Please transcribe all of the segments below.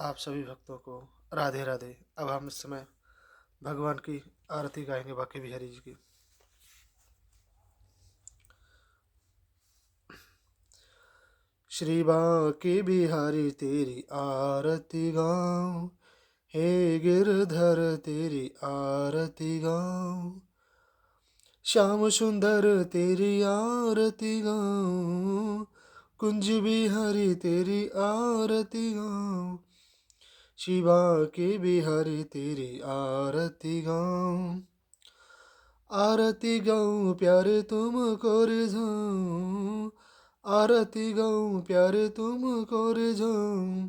आप सभी भक्तों को राधे राधे। अब हम इस समय भगवान की आरती गाएंगे बांके बिहारी जी की। श्री बांके बिहारी तेरी आरती गाऊं, हे गिरधर तेरी आरती गाऊं, श्याम सुंदर तेरी आरती गाऊं, कुंज बिहारी तेरी आरती गाऊं, शिवा के बिहारी तेरी आरती गाऊं, आरती गाऊं प्यारे तुमको रिझाऊं, आरती गाऊं प्यारे तुमको रिझाऊं,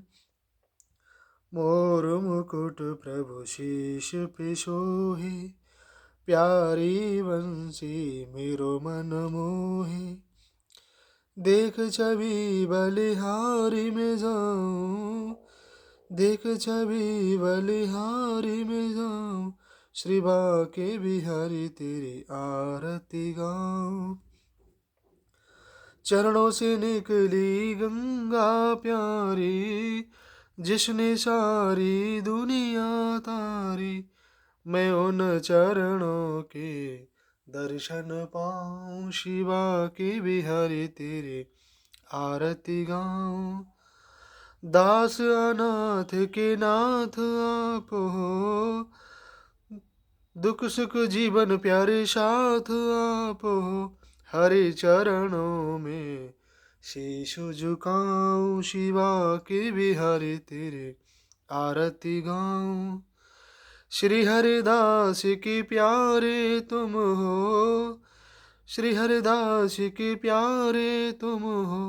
मोर मुकुट प्रभु शीश पे सोहे, प्यारी बंसी मेरो मन मोहे, देख छवि बलिहारी में जाऊं, देख छवि बलिहारी में जाऊं, श्री बांके बिहारी तेरी आरती गाऊं, चरणों से निकली गंगा प्यारी, जिसने सारी दुनिया तारी, मैं उन चरणों के दर्शन पाऊं, शिवा के बिहारी तेरे आरती गाऊं, दास अनाथ के नाथ आप हो, दुख सुख जीवन प्यारे साथ आप हो, हरे चरणों में शीश झुकाऊं, शिवा के बिहारी तेरे आरती गाऊं, श्री हरिदास के प्यारे तुम हो, श्री हरिदास के प्यारे तुम हो,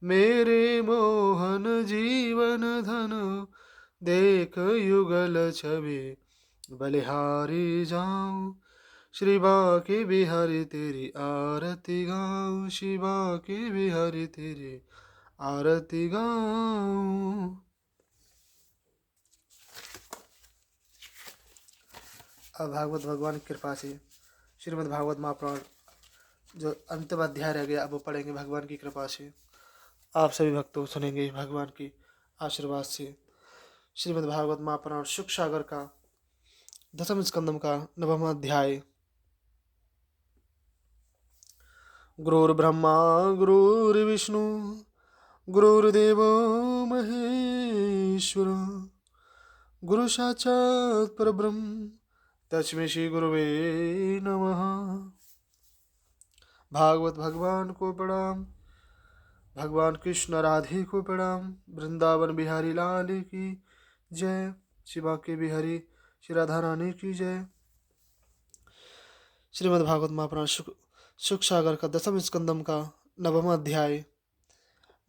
मेरे मोहन जीवन धन, देख युगल छवि बलिहारी जाऊं, श्री बांके बिहारी तेरी आरती गाऊं, शिवा के बिहारी तेरी आरती गाऊं। अब भागवत भगवान की कृपा से श्रीमद् भागवत महापुराण जो अंतिम अध्याय रह गया अब वो पढ़ेंगे भगवान की कृपा से। आप सभी भक्तों सुनेंगे भगवान की आशीर्वाद से। श्रीमद् भागवत महापुराण शुक सागर का दसम स्कंदम का नवम अध्याय। गुरुर्ब्रह्मा गुरुर्विष्णु गुरुर्देवो महेश्वर, गुरु साक्षात् परब्रह्म तस्मै श्री गुरुवे नमः। भागवत भगवान को प्रणाम, भगवान कृष्ण राधे को प्रणाम, वृंदावन बिहारी लाल की जय, शिवा के बिहारी श्री राधा रानी की जय। श्रीमद् भागवत महापुराण शुक सागर का दसम स्कंदम का नवम अध्याय।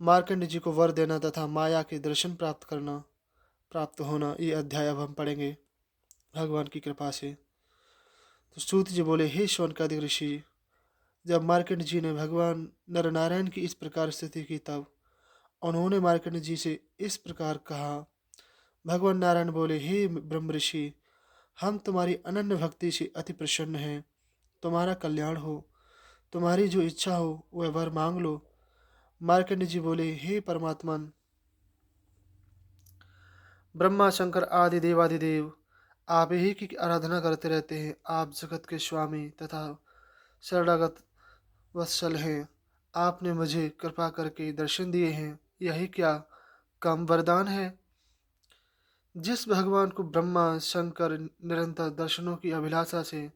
मार्कंड जी को वर देना तथा माया के दर्शन प्राप्त होना, ये अध्याय अब हम पढ़ेंगे भगवान की कृपा से। तो सूत जी बोले, हे शौनकादिक ऋषि, जब मार्कंड जी ने भगवान नर नारायण की इस प्रकार स्तुति की तब उन्होंने मार्कंड जी से इस प्रकार कहा। भगवान नारायण बोले, हे ब्रह्म ऋषि, हम तुम्हारी अनन्य भक्ति से अति प्रसन्न हैं। तुम्हारा कल्याण हो, तुम्हारी जो इच्छा हो वह वर मांग लो। मार्कंड जी बोले, हे परमात्मन, ब्रह्मा शंकर आदि देवादिदेव आप ही की आराधना करते रहते हैं। आप जगत के स्वामी तथा शरणागत वत्सल हैं। आपने मुझे कृपा करके दर्शन दिए हैं, यही क्या कम वरदान है। जिस भगवान को ब्रह्मा शंकर निरंतर दर्शनों की अभिलाषा से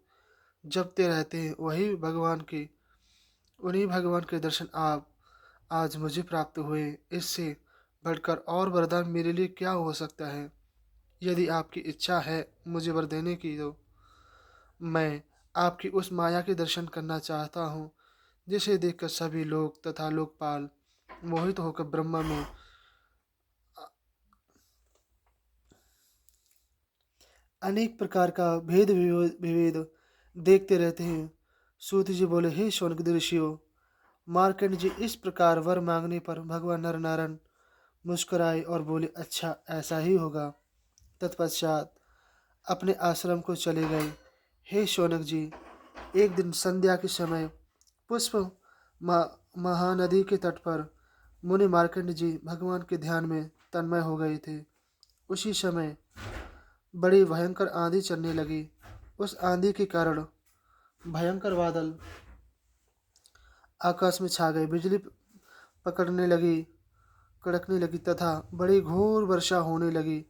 जपते रहते हैं, उन्हीं भगवान के दर्शन आप आज मुझे प्राप्त हुए। इससे बढ़कर और वरदान मेरे लिए क्या हो सकता है। यदि आपकी इच्छा है मुझे वर देने की, तो मैं आपकी उस माया के दर्शन करना चाहता हूँ जिसे देखकर सभी लोग तथा लोकपाल मोहित होकर ब्रह्मा में अनेक प्रकार का भेद विभेद देखते रहते हैं। सूत जी बोले, हे शौनक ऋषियों, मार्कंड जी इस प्रकार वर मांगने पर भगवान नर नारायण मुस्कुराए और बोले, अच्छा ऐसा ही होगा। तत्पश्चात अपने आश्रम को चले गए। हे शौनक जी, एक दिन संध्या के समय पुष्प महानदी के तट पर मुनि मार्कंड जी भगवान के ध्यान में तन्मय हो गए थे। उसी समय बड़ी भयंकर आंधी चलने लगी। उस आंधी के कारण भयंकर बादल आकाश में छा गए, बिजली पकड़ने लगी, कड़कने लगी तथा बड़ी घोर वर्षा होने लगी।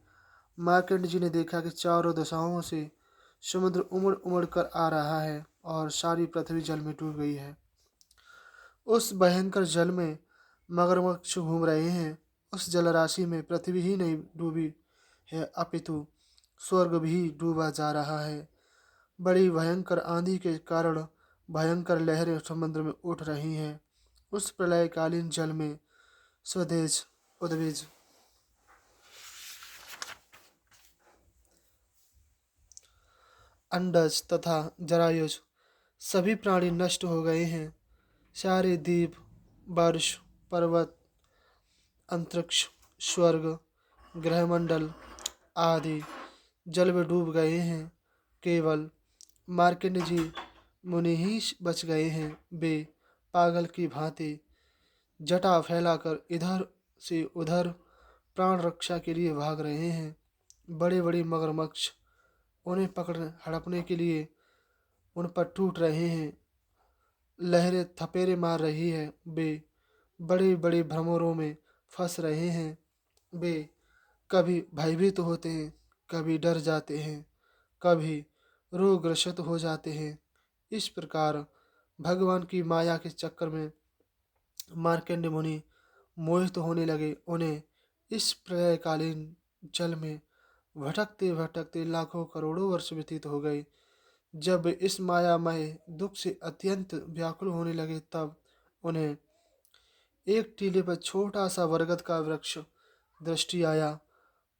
मार्कंड जी ने देखा कि चारों दिशाओं से समुद्र उमड़ उमड़ कर आ रहा है और सारी पृथ्वी जल में डूब गई है। उस भयंकर जल में मगरमच्छ घूम रहे हैं। उस जलराशि में पृथ्वी ही नहीं डूबी है, अपितु स्वर्ग भी डूबा जा रहा है। बड़ी भयंकर आंधी के कारण भयंकर लहरें समुद्र में उठ रही हैं। उस प्रलयकालीन जल में स्वदेश, उद्भिज, अंडज तथा जरायुज सभी प्राणी नष्ट हो गए हैं। सारे द्वीप, वर्ष, पर्वत, अंतरिक्ष, स्वर्ग, ग्रहमंडल आदि जल में डूब गए हैं। केवल मार्कंड जी मुनि ही बच गए हैं। वे पागल की भांति जटा फैलाकर इधर से उधर प्राण रक्षा के लिए भाग रहे हैं। बड़े बड़े मगरमच्छ उन्हें पकड़ हड़पने के लिए उन पर टूट रहे हैं। लहरें थपेरे मार रही है। वे बड़े बड़े भ्रमरों में फंस रहे हैं। वे कभी भयभीत होते हैं, कभी डर जाते हैं, कभी रोगग्रस्त हो जाते हैं। इस प्रकार भगवान की माया के चक्कर में मार्कंडेय मुनि मोहित होने लगे। उन्हें इस प्रलयकालीन जल में भटकते भटकते लाखों करोड़ों वर्ष व्यतीत हो गए। जब वे इस मायामय दुख से अत्यंत व्याकुल होने लगे, तब उन्हें एक टीले पर छोटा सा बरगद का वृक्ष दृष्टि आया।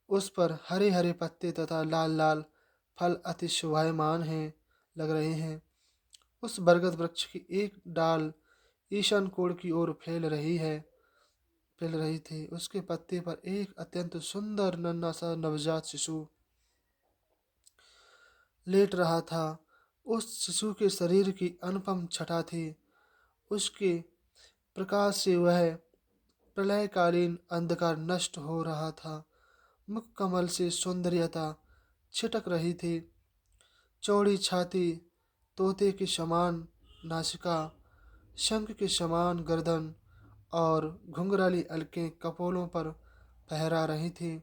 उस पर हरे हरे पत्ते तथा लाल लाल फल अति शोभायमान हैं, लग रहे हैं। उस बरगद वृक्ष की एक डाल ईशान कोण की ओर फैल रही थी। उसके पत्ते पर एक अत्यंत सुंदर नन्हा सा नवजात शिशु लेट रहा था। उस शिशु के शरीर की अनुपम छटा थी। उसके प्रकाश से वह प्रलयकालीन अंधकार नष्ट हो रहा था। मुख कमल से सौंदर्यता छिटक रही थी। चौड़ी छाती, तोते के समान नासिका, शंख के समान गर्दन और घुंघराली अलकें कपोलों पर फहरा रही थी।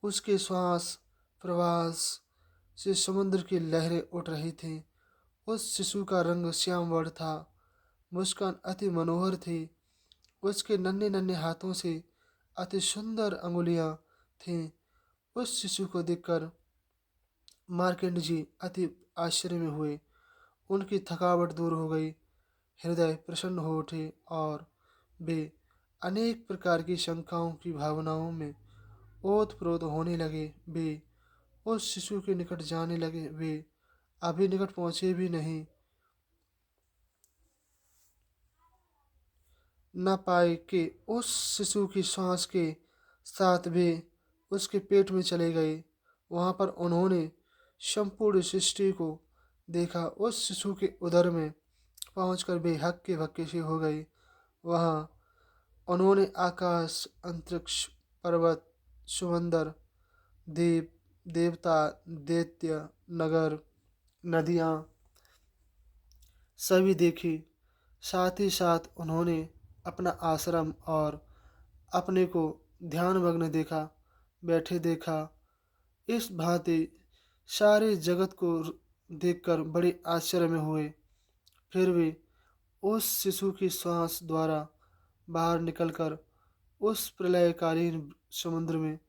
उसके श्वास प्रवास से समुद्र की लहरें उठ रही थीं। उस शिशु का रंग श्याम वर्ण था। मुस्कान अति मनोहर थी। उसके नन्हे नन्हे हाथों से अति सुंदर अंगुलियां थीं। उस शिशु को देखकर मार्कंड जी अति आश्चर्य में हुए। उनकी थकावट दूर हो गई, हृदय प्रसन्न हो उठे और वे अनेक प्रकार की शंकाओं की भावनाओं में ओतप्रोत होने लगे। वे उस शिशु के निकट जाने लगे। वे अभी निकट पहुंचे भी नहीं, न पाए कि उस शिशु की सांस के साथ वे उसके पेट में चले गए। वहां पर उन्होंने संपूर्ण सृष्टि को देखा। उस शिशु के उदर में पहुंचकर वे हक्के बक्के से हो गए। वहां उन्होंने आकाश, अंतरिक्ष, पर्वत, समंदर, देव, देवता, दैत्य, नगर, नदियाँ सभी देखी। साथ ही साथ उन्होंने अपना आश्रम और अपने को ध्यानमग्न देखा, बैठे देखा। इस भांति सारे जगत को देखकर बड़े आश्चर्य में हुए। फिर वे उस शिशु की श्वास द्वारा बाहर निकलकर उस प्रलयकालीन समुद्र में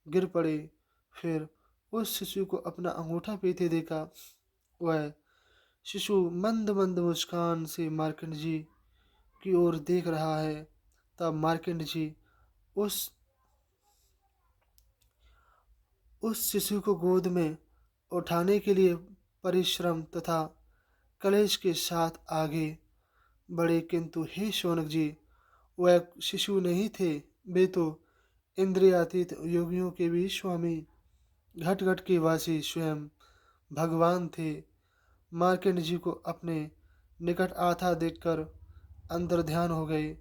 गिर पड़े। फिर उस शिशु को अपना अंगूठा पीते देखा। वह शिशु मंद मंद मुस्कान से मार्कंड जी की ओर देख रहा है। तब मार्कंड जी उस उस शिशु को गोद में उठाने के लिए परिश्रम तथा कलेश के साथ आगे बढ़े, किंतु हे शौनक जी, वह शिशु नहीं थे। वे तो इंद्रियातीत योगियों के भी स्वामी, घट घट के वासी स्वयं भगवान थे। मार्कंड जी को अपने निकट आता देखकर अंतर्ध्यान हो गए।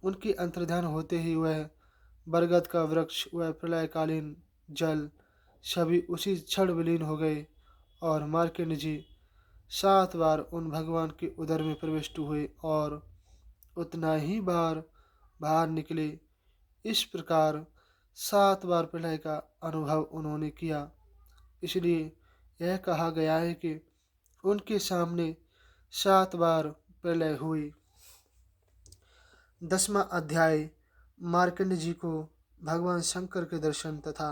उनकी अंतर्ध्यान होते ही वह बरगद का वृक्ष, वह प्रलयकालीन जल सभी उसी क्षण विलीन हो गए और मार्कंड जी 7 बार उन भगवान के उदर में प्रविष्ट हुए और उतना ही बार बाहर निकले। इस प्रकार 7 बार प्रलय का अनुभव उन्होंने किया। इसलिए यह कहा गया है कि उनके सामने 7 बार प्रलय हुई। 10वां अध्याय मार्कंड जी को भगवान शंकर के दर्शन तथा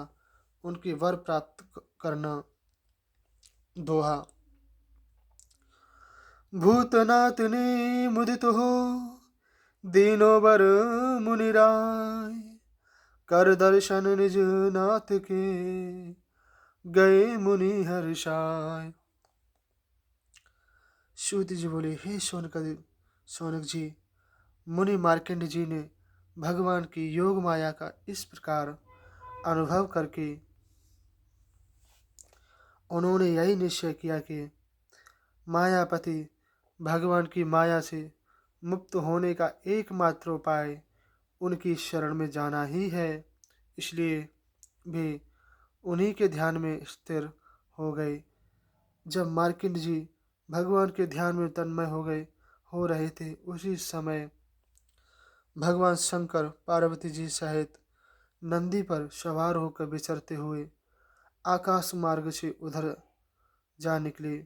उनके वर प्राप्त करना। दोहा। भूतनाथ ने मुदित हो दीनो वर मुनिराय, कर दर्शन निज नाथ के गए मुनि हर्षाय। सूत जी बोले, हे शौनक जी, मुनि मार्कंड जी ने भगवान की योग माया का इस प्रकार अनुभव करके उन्होंने यही निश्चय किया कि मायापति भगवान की माया से मुक्त होने का एकमात्र उपाय उनकी शरण में जाना ही है। इसलिए वे उन्हीं के ध्यान में स्थिर हो गए। जब मार्कंड जी भगवान के ध्यान में तन्मय हो रहे थे, उसी समय भगवान शंकर पार्वती जी सहित नंदी पर सवार होकर विचरते हुए आकाश मार्ग से उधर जा निकले।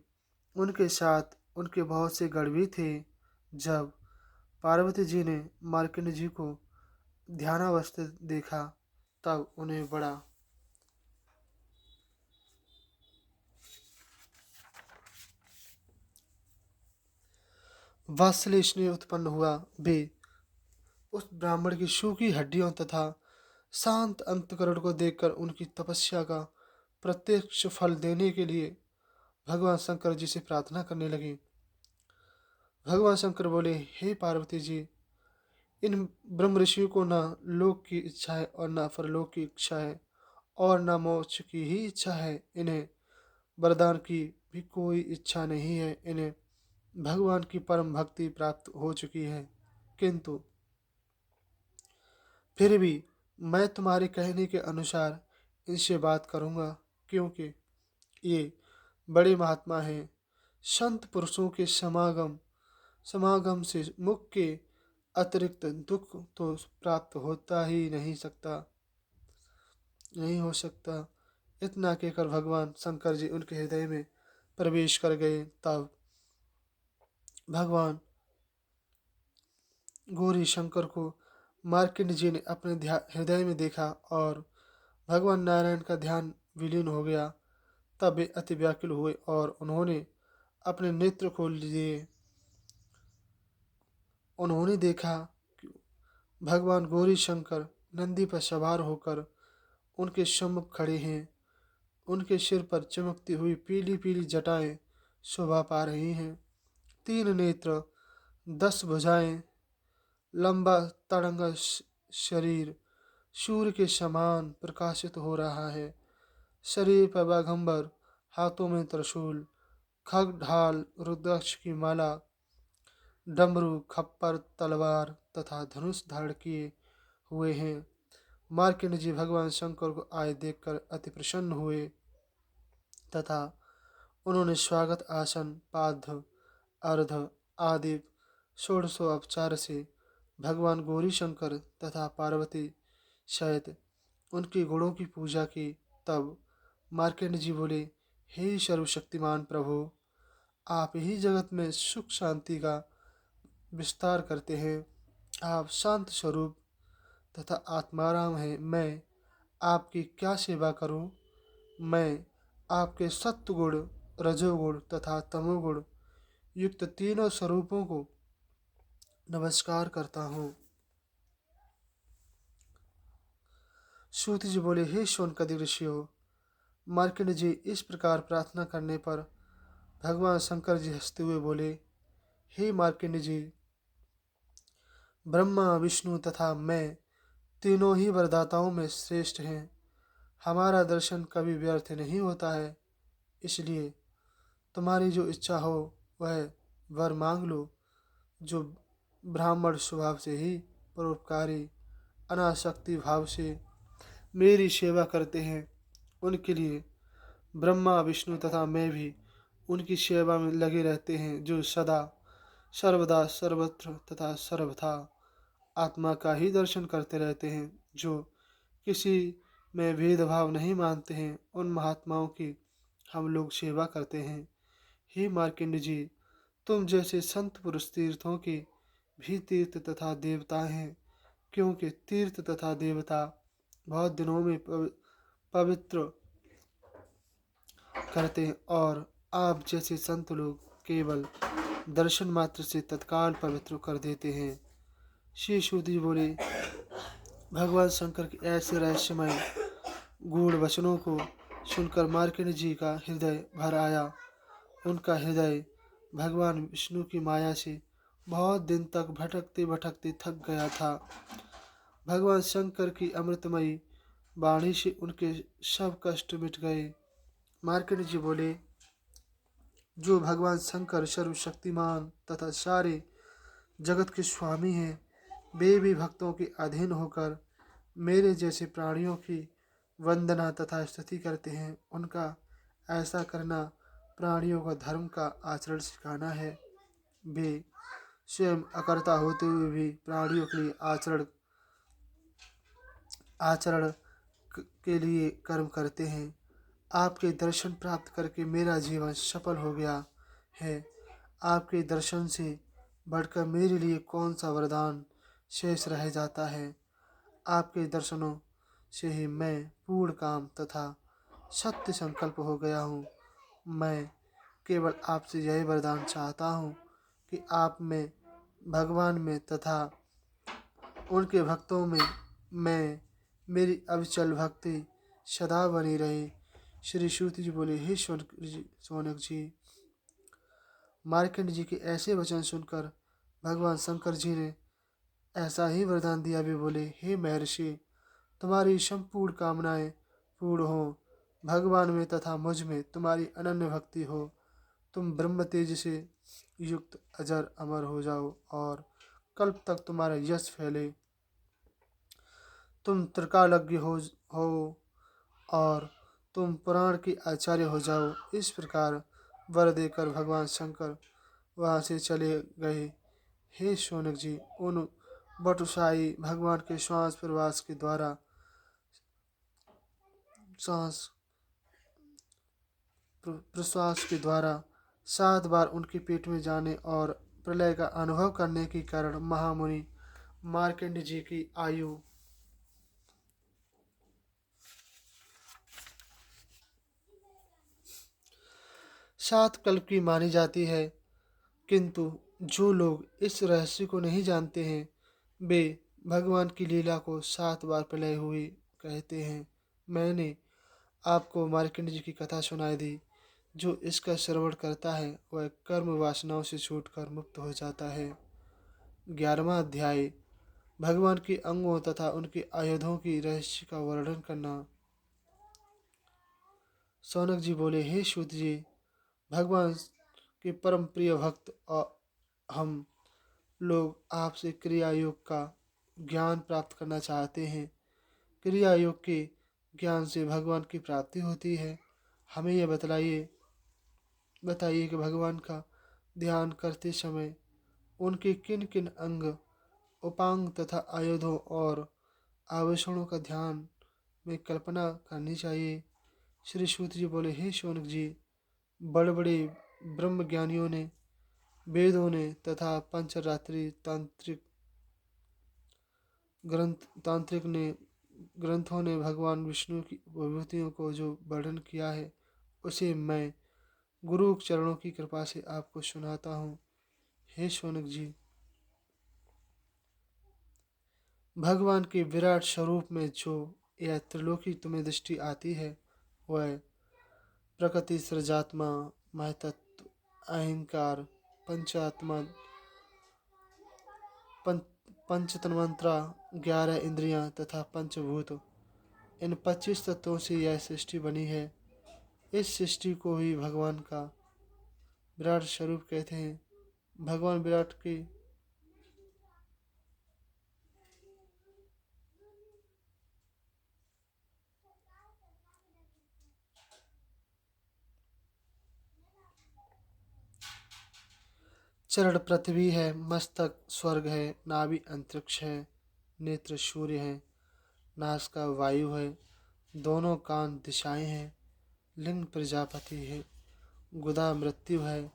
उनके साथ उनके बहुत से गण भी थे। जब पार्वती जी ने मार्कंड जी को ध्यानावस्थित देखा, तब उन्हें बड़ा वात्सल्य स्नेह उत्पन्न हुआ। वे उस ब्राह्मण की सूखी हड्डियों तथा शांत अंतकरण को देखकर उनकी तपस्या का प्रत्यक्ष फल देने के लिए भगवान शंकर जी से प्रार्थना करने लगे। भगवान शंकर बोले, हे पार्वती जी, इन ब्रह्म ऋषियों को न लोक की इच्छा है और न परलोक की इच्छा है और न मोक्ष की ही इच्छा है। इन्हें वरदान की भी कोई इच्छा नहीं है। इन्हें भगवान की परम भक्ति प्राप्त हो चुकी है। किंतु फिर भी मैं तुम्हारे कहने के अनुसार इनसे बात करूंगा, क्योंकि ये बड़े महात्मा हैं। संत पुरुषों के समागम से मुख के अतिरिक्त दुख तो प्राप्त होता ही नहीं हो सकता। इतना कहकर भगवान शंकर जी उनके हृदय में प्रवेश कर गए। तब भगवान गौरी शंकर को मार्कंड जी ने अपने हृदय में देखा और भगवान नारायण का ध्यान विलीन हो गया। तब वे अति व्याकुल हुए और उन्होंने अपने नेत्र खोल लिए। उन्होंने देखा कि भगवान गौरी शंकर नंदी पर सवार होकर उनके सम्मुख खड़े हैं। उनके सिर पर चमकती हुई पीली पीली जटाएं शोभा पा रही हैं। 3 नेत्र, 10 भुजाएं, लंबा तड़ंगा शरीर सूर्य के समान प्रकाशित हो रहा है। शरीर पर बाघंबर, हाथों में त्रिशूल, खग ढाल, रुद्राक्ष की माला, डमरू, खप्पर, तलवार तथा धनुष धारण किए हुए हैं। मार्कंड जी भगवान शंकर को आए देखकर अति प्रसन्न हुए तथा उन्होंने स्वागत आसन, पाद्य, अर्घ्य आदि षोडशोपचार से भगवान गौरी शंकर तथा पार्वती सहित उनके गुणों की पूजा की। तब मार्कंड जी बोले, हे सर्वशक्तिमान प्रभु, आप ही जगत में सुख शांति का विस्तार करते हैं। आप शांत स्वरूप तथा आत्माराम हैं। मैं आपकी क्या सेवा करूं? मैं आपके सत्वगुण, रजोगुण तथा तमोगुण युक्त तीनों स्वरूपों को नमस्कार करता हूँ। सूत जी बोले, हे शौनकादि ऋषियों, मार्कंड जी इस प्रकार प्रार्थना करने पर भगवान शंकर जी हंसते हुए बोले, हे मार्कंड जी, ब्रह्मा, विष्णु तथा मैं तीनों ही वरदाताओं में श्रेष्ठ हैं। हमारा दर्शन कभी व्यर्थ नहीं होता है। इसलिए तुम्हारी जो इच्छा हो वह वर मांग लो। जो ब्राह्मण स्वभाव से ही परोपकारी अनासक्ति भाव से मेरी सेवा करते हैं, उनके लिए ब्रह्मा विष्णु तथा मैं भी उनकी सेवा में लगे रहते हैं, जो सदा सर्वदा सर्वत्र तथा सर्वथा आत्मा का ही दर्शन करते रहते हैं, जो किसी में भेदभाव नहीं मानते हैं। उन महात्माओं की हम लोग सेवा करते हैं। हे मार्कंड जी, तुम जैसे संत पुरुष तीर्थों के भी तीर्थ तथा देवता हैं, क्योंकि तीर्थ तथा देवता बहुत दिनों में पवित्र करते हैं, और आप जैसे संत लोग केवल दर्शन मात्र से तत्काल पवित्र कर देते हैं। श्री शुद्धि बोले, भगवान शंकर के ऐसे रहस्यमय गूढ़ वचनों को सुनकर मार्कंड जी का हृदय भर आया। उनका हृदय भगवान विष्णु की माया से बहुत दिन तक भटकते भटकते थक गया था। भगवान शंकर की अमृतमयी वाणी से उनके सब कष्ट मिट गए। मार्कंड जी बोले, जो भगवान शंकर सर्वशक्तिमान तथा सारे जगत के स्वामी हैं, वे भी भक्तों के अधीन होकर मेरे जैसे प्राणियों की वंदना तथा स्तुति करते हैं। उनका ऐसा करना प्राणियों का धर्म का आचरण सिखाना है। वे स्वयं अकर्ता होते हुए भी प्राणियों के लिए आचरण के लिए कर्म करते हैं। आपके दर्शन प्राप्त करके मेरा जीवन सफल हो गया है। आपके दर्शन से बढ़कर मेरे लिए कौन सा वरदान शेष रह जाता है। आपके दर्शनों से ही मैं पूर्ण काम तथा सत्य संकल्प हो गया हूँ। मैं केवल आपसे यही वरदान चाहता हूँ कि आप में, भगवान में तथा उनके भक्तों में मैं मेरी अविचल भक्ति सदा बनी रहे। श्री सूत जी बोले, हे शौनक जी, मार्कंड जी के ऐसे वचन सुनकर भगवान शंकर जी ने ऐसा ही वरदान दिया। भी बोले, हे महर्षि, तुम्हारी संपूर्ण कामनाएं पूर्ण हो, भगवान में तथा मुझ में तुम्हारी अनन्य भक्ति हो। तुम ब्रह्म तेज से युक्त अजर अमर हो जाओ और कल्प तक तुम्हारा यश फैले। तुम त्रिकालज्ञ हो और तुम पुराण के आचार्य हो जाओ। इस प्रकार वर देकर भगवान शंकर वहाँ से चले गए। हे शौनक जी, उन बटुशाही भगवान के श्वास प्रवास के द्वारा सांस प्रश्वास के द्वारा 7 बार उनके पेट में जाने और प्रलय का अनुभव करने के कारण महामुनि मार्कंड जी की आयु 7 कल्प की मानी जाती है। किंतु जो लोग इस रहस्य को नहीं जानते हैं, वे भगवान की लीला को 7 बार प्रलय हुई कहते हैं। मैंने आपको मार्कंड जी की कथा सुनाई दी। जो इसका श्रवण करता है वह कर्म वासनाओं से छूटकर मुक्त हो जाता है। 11वां अध्याय, भगवान के अंगों तथा उनके आयुधों की रहस्य का वर्णन करना। सौनक जी बोले, हे सूत जी, भगवान के परम प्रिय भक्त और हम लोग आपसे क्रिया योग का ज्ञान प्राप्त करना चाहते हैं। क्रिया योग के ज्ञान से भगवान की प्राप्ति होती है। हमें यह बताइए कि भगवान का ध्यान करते समय उनके किन किन अंग, उपांग तथा आयुधों और आभूषणों का ध्यान में कल्पना करनी चाहिए। श्री सूत जी बोले, हे शौनक जी, बड़े बड़े ब्रह्म ज्ञानियों ने, वेदों ने तथा पंचरात्रि तांत्रिक ने ग्रंथों ने भगवान विष्णु की विभूतियों को जो वर्णन किया है, उसे मैं गुरु चरणों की कृपा से आपको सुनाता हूँ। हे शौनक जी, भगवान के विराट स्वरूप में जो यह त्रिलोकी तुम्हें दृष्टि आती है, वह प्रकृति, सृजात्मा, महतत्व, अहंकार, पंचात्मा, पंच तन्मात्रा, 11 इंद्रियां तथा पंचभूत, इन 25 तत्वों से यह सृष्टि बनी है। इस सृष्टि को ही भगवान का विराट स्वरूप कहते हैं। भगवान विराट के चरण पृथ्वी है, मस्तक स्वर्ग है, नाभि अंतरिक्ष है, नेत्र सूर्य है, नासिका वायु है, दोनों कान दिशाएं हैं, लिंग प्रजापति है, गुदा मृत्यु है,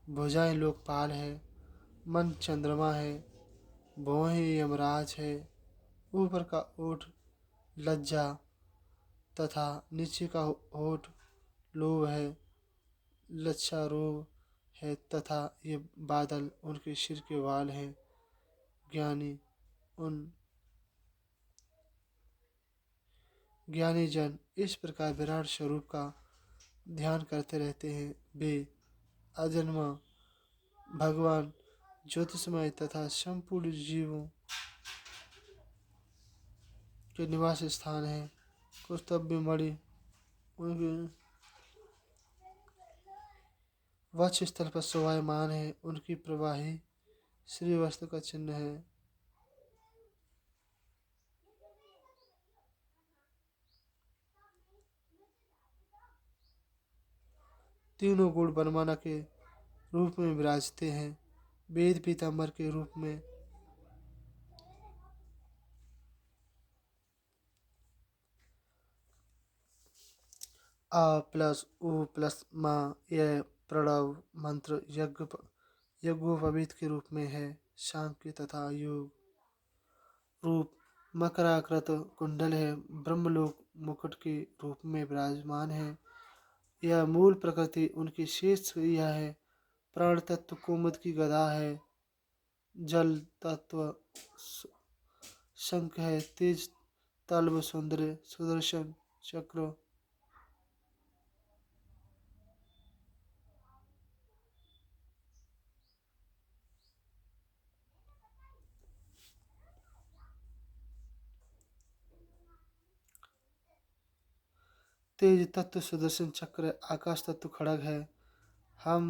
भुजाएं लोकपाल है, मन चंद्रमा है, भौहें यमराज है, ऊपर का ओठ लज्जा तथा नीचे का होठ लोभ है, लक्षारोह है तथा ये बादल उनके सिर के वाल हैं। ज्ञानी उन ज्ञानी जन इस प्रकार विराट स्वरूप का ध्यान करते रहते हैं। वे अजन्मा भगवान ज्योतिषमय तथा संपूर्ण जीवों के निवास स्थान है। कुस्तभ्य मणि उनके वक्ष स्थल पर शोभायमान है। उनकी प्रवाही श्री वस्तु का चिन्ह है। तीनों गुण बनमाना के रूप में विराजते हैं। वेद पीताम्बर के रूप में आ प्लस उ प्लस मा यह प्रणव मंत्र यज्ञोपवीत के रूप में है। सांख्य तथा योग रूप मकराकृत कुंडल है। ब्रह्मलोक मुकुट के रूप में विराजमान है। यह मूल प्रकृति उनकी शेष क्रिया है। प्राण तत्व कुमुद की गदा है। जल तत्व शंख है। तेज तल्व सुंदर सुदर्शन चक्र। तेज तत्व सुदर्शन चक्र। आकाश तत्व खड़ग है। हम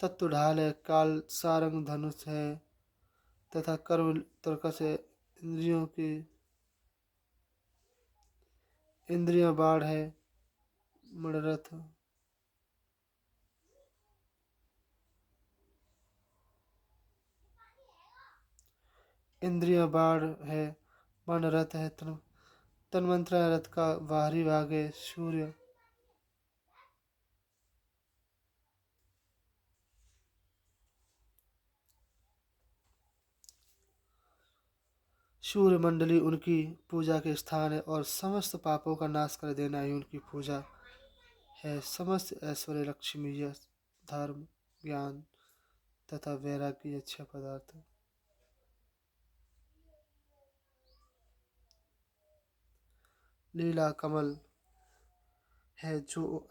तत्व ढाल है। काल सारंग धनुष है तथा कर्म तुर्कस है। इंद्रियां बाढ़ है। मनरथ इंद्रियां बाढ़ है। मन रथ है। तन्वंतरा रथ का बाहरी भाग है। सूर्य सूर्य मंडली उनकी पूजा के स्थान है और समस्त पापों का नाश कर देना ही उनकी पूजा है। समस्त ऐश्वर्य लक्ष्मी यश धर्म ज्ञान तथा वैराग्य अच्छे पदार्थ। लीला कमल है जो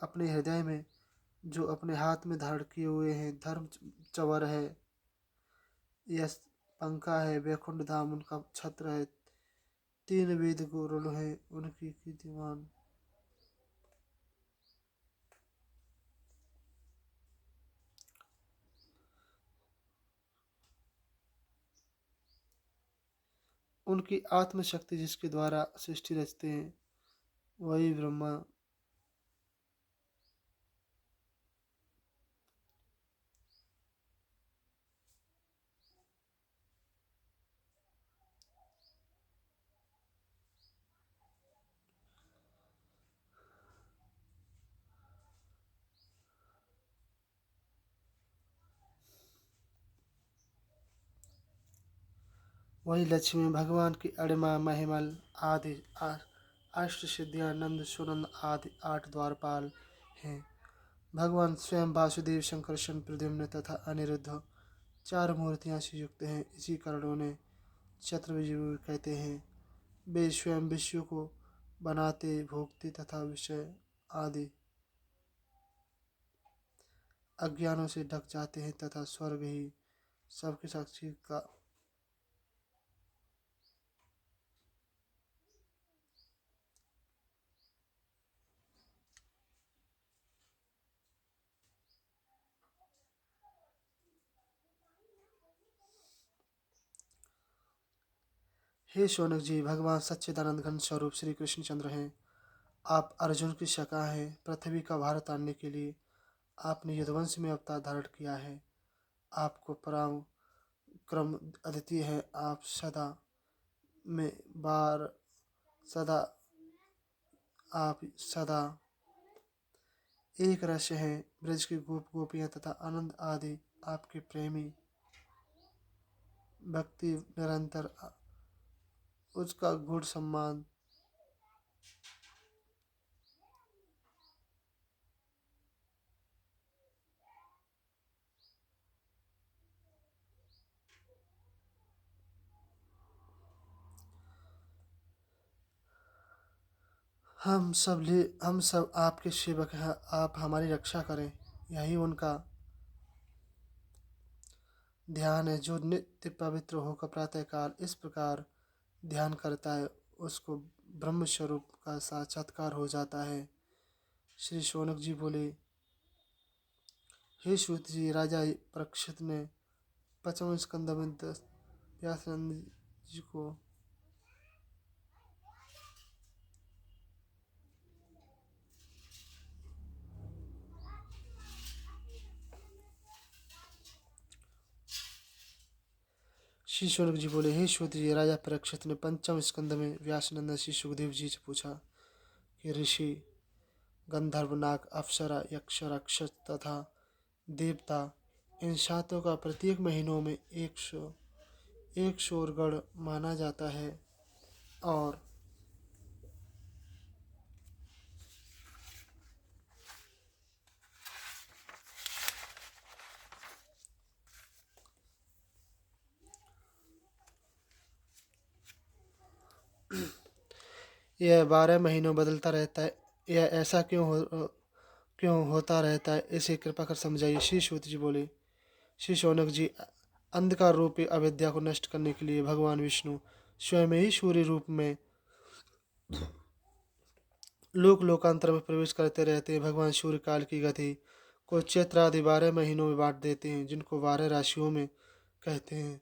अपने हाथ में धारण किए हुए हैं। धर्म चवर है। यश पंखा है। वैकुंठ धाम उनका छत्र है। तीन वेद गुरु है उनकी कीर्तिमान। उनकी आत्मशक्ति जिसके द्वारा सृष्टि रचते हैं वही ब्रह्मा। वही लक्ष्मी भगवान की अणिमा महिमल आदि अष्ट सिद्धियां नंद सुनंद आदि आठ द्वारपाल हैं। भगवान स्वयं वासुदेव शंकरशन प्रद्युम्न तथा अनिरुद्ध चार मूर्तियां से युक्त हैं। इसी कारण उन्हें चतुर्भुज कहते हैं। वे स्वयं विश्व को बनाते भोगते तथा विषय आदि अज्ञानों से ढक जाते हैं तथा स्वर्ग ही सबके साक्षी का। हे शौनक जी, भगवान सच्चिदानंद घन स्वरूप श्री कृष्णचंद्र हैं। आप अर्जुन की शाखा हैं। पृथ्वी का भार तानने के लिए आपने यदुवंश में अवतार धारण किया है। आपको पराक्रम अद्वितीय है। आप सदा में बार सदा आप सदा एक रस हैं। ब्रज की गोप गोपियाँ तथा आनंद आदि आपके प्रेमी भक्ति निरंतर उसका गुण सम्मान। हम सब आपके सेवक हैं। आप हमारी रक्षा करें, यही उनका ध्यान है। जो नित्य पवित्र होकर प्रातःकाल इस प्रकार ध्यान करता है, उसको ब्रह्म स्वरूप का साक्षात्कार हो जाता है। श्री शौनक जी बोले, हे सूत जी, राजा परीक्षित ने पंचम स्कंद में व्यासानंद जी को श्री शौनक जी बोले, हे सूत जी, राजा परीक्षित ने पंचम स्कंद में व्यासनंदन श्री सुखदेव जी से पूछा कि ऋषि, गंधर्व, नाग, अप्सरा, यक्ष, राक्षस तथा देवता, इन सातों का प्रत्येक महीनों में एक शोरगढ़ माना जाता है। और यह 12 महीनों बदलता रहता है। यह ऐसा क्यों होता रहता है, इसे कृपा कर समझाइए। श्री सूत जी बोले, श्री शौनक जी, अंधकार रूपी अविद्या को नष्ट करने के लिए भगवान विष्णु स्वयं ही सूर्य रूप में लोकांतर में प्रवेश करते रहते हैं। भगवान सूर्य काल की गति को चैत्र आदि 12 महीनों में बांट देते हैं, जिनको 12 राशियों में कहते हैं।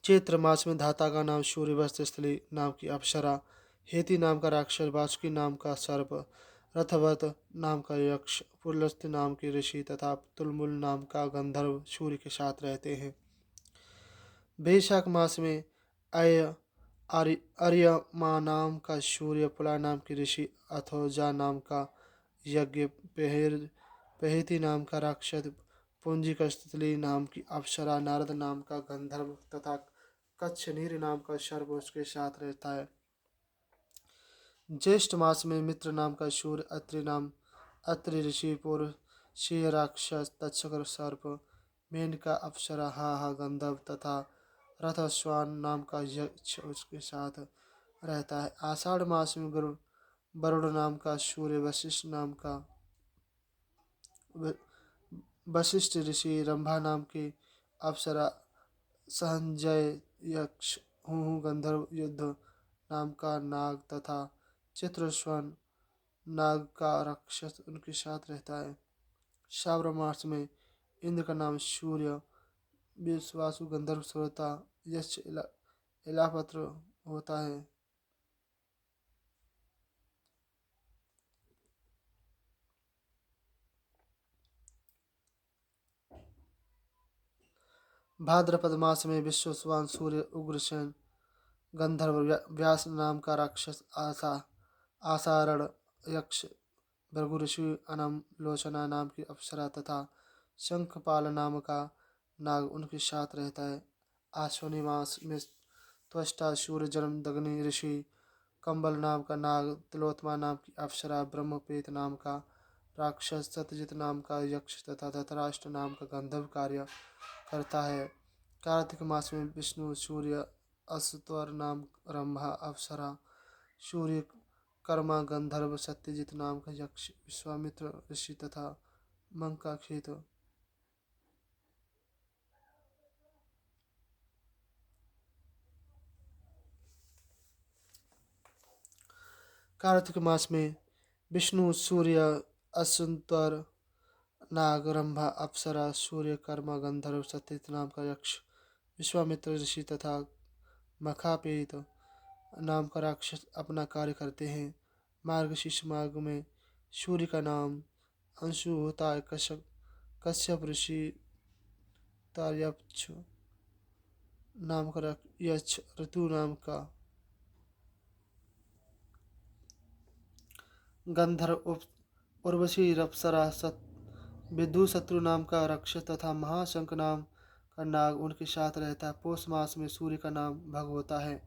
चैत्र मास में धाता का नाम सूर्य, वस्त्रस्थली नाम की अप्सरा, हेति नाम का राक्षस, वासुकी नाम का सर्प, रथवत नाम का यक्ष, पुलस्त्य नाम के ऋषि तथा तुलमुल नाम का गंधर्व सूर्य के साथ रहते हैं। वैशाख मास में अय अर्यमा नाम का सूर्य, पुला नाम के ऋषि, अथोजा नाम का यज्ञ, पहेति नाम का राक्षस, पुंजिक स्थितली नाम की अप्सरा, नारद नाम का गंधर्व तथा कच्छनीर नाम का सर्प उसके साथ रहता है। ज्येष्ठ मास में मित्र नाम का सूर्य, अत्रि ऋषि, पुरुषीय राक्षस, तक्षक सर्प, मेनका अप्सरा, हा गंधर्व तथा रथस्वान नाम का यक्ष उसके साथ रहता है। आषाढ़ मास में वरुण नाम का सूर्य, वशिष्ठ ऋषि, रंभा नाम की अप्सरा, संजय यक्ष, हूँ गंधर्व, युद्ध नाम का नाग तथा चित्रस्वन नाग का राक्षस उनके साथ रहता है। श्रावण मास में इंद्र का नाम सूर्य, विश्वासु गंधर्व, श्रोता, यक्ष, इलापत्र होता है। भाद्रपद मास में विश्वस्वान सूर्य, उग्रसेन गंधर्व, व्यास नाम का राक्षस, आसारण यक्ष, भृगु ऋषि, अनम लोचना नाम की अप्सरा तथा शंखपाल नाम का नाग उनके साथ रहता है। आश्विनी मास में त्वष्टा सूर्य, जन्मदग्नि ऋषि, कंबल नाम का नाग, तिलोत्तमा नाम की अप्सरा, ब्रह्मपेत नाम का राक्षस, सत्यजित नाम का यक्ष तथा धृतराष्ट्र नाम का गंधर्व कार्य करता है। कार्तिक मास में विष्णु, सूर्य, असुतर नाम रंभा, अप्सरा, सूर्य, कर्मा गंधर्व, सत्यजित नाम का यक्ष, विश्वामित्र ऋषि तथा मंका खेत। कार्तिक मास में विष्णु, सूर्य, असुतर नाग, रंभा, अप्सरा, सूर्य, कर्मा गंधर्व, सत्यजित नाम का यक्ष, विश्वामित्र ऋषि तथा मखापेत नाम का राक्षस अपना कार्य करते हैं। मार्गशीर्ष मार्ग में सूर्य का नाम अंशु होता है। कश्यप ऋषि तार्यक्ष नाम का यक्ष, ऋतु नाम का गंधर्व, उर्वशी अप्सरा, विदुशत्रु नाम का राक्षस तथा महाशंख नाम का नाग उनके साथ रहता है। पौष मास में सूर्य का नाम भग होता है।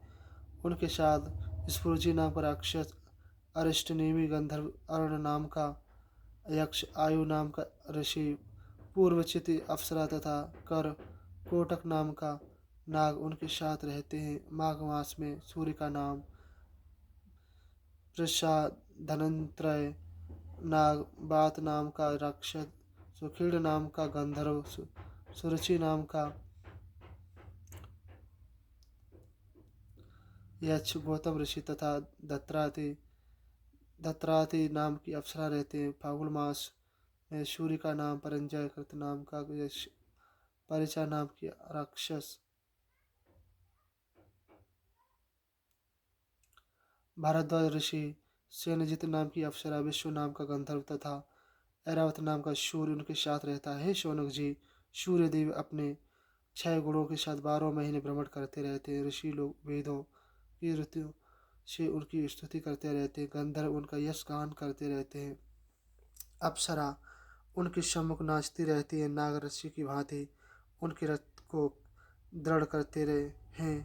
उनके साथ स्फुरजी नाम का राक्षस, अरिष्टनेमी गंधर्व, अर्ण नाम का यक्ष, आयु नाम का ऋषि, पूर्वचिति अप्सरा तथा कर कोटक नाम का नाग उनके साथ रहते हैं। माघ मास में सूर्य का नाम वृषा, धनंत्रय नाग, बात नाम का राक्षस, सुखीड़ नाम का गंधर्व, सुरुचि नाम का यक्ष, गौतम ऋषि तथा दत्राति नाम की अप्सरा रहते हैं। फाल्गुन मास में सूर्य का नाम परंजय, कृत नाम का यक्ष, परिचा नाम की राक्षस, भारद्वाज ऋषि, सेनजित नाम की अप्सरा, विश्व नाम का गंधर्व तथा ऐरावत नाम का सूर्य उनके साथ रहता है। हे शौनक जी, सूर्य देव अपने 6 गुणों के साथ 12 महीने भ्रमण करते रहते हैं। ऋषि लोग वेदों की ऋतु से उनकी स्तुति करते रहते हैं। गंधर्व उनका यश गान करते रहते हैं। अप्सरा उनके सम्मुख नाचती रहती है। नाग ऋषि की भांति उनके रथ को दृढ़ करते रहे हैं।